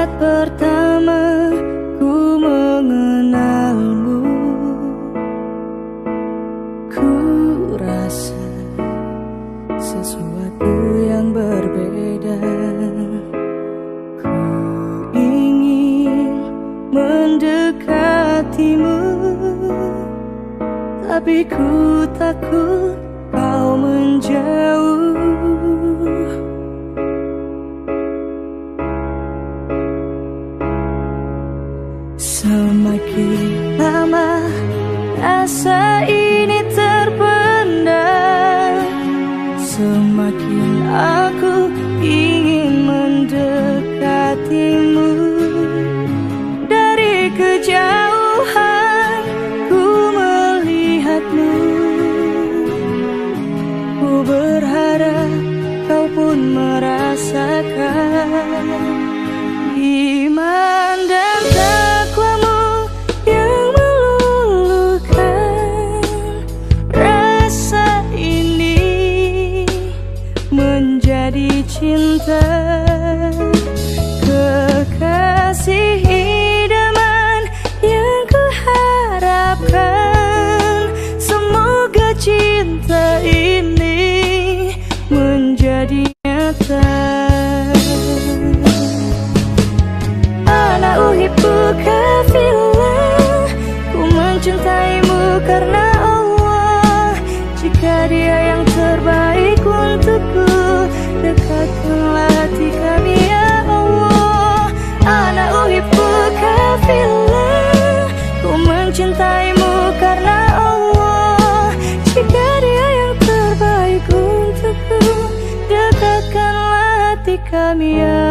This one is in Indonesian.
saat pertama ku mengenalmu, ku rasa sesuatu yang berbeda. Ku ingin mendekatimu, tapi ku takut kau menjauh. Semakin lama rasa ini terpendam, semakin aku ingin mendekatimu. Dari kejauhan ku melihatmu, ku berharap kau pun merasakan iman dan takwamu yang meluluhkan rasa ini menjadi cinta. Kekasih idaman yang kuharapkan, semoga cinta ini menjadi nyata. Ana uhibbuka fillah, ku mencintaimu karena Allah. Jika Dia yang terbaik untukku, dekatkanlah hati kami ya Allah. Ana uhibbuka fillah, ku mencintaimu karena Allah. Jika Dia yang terbaik untukku, dekatkanlah hati kami ya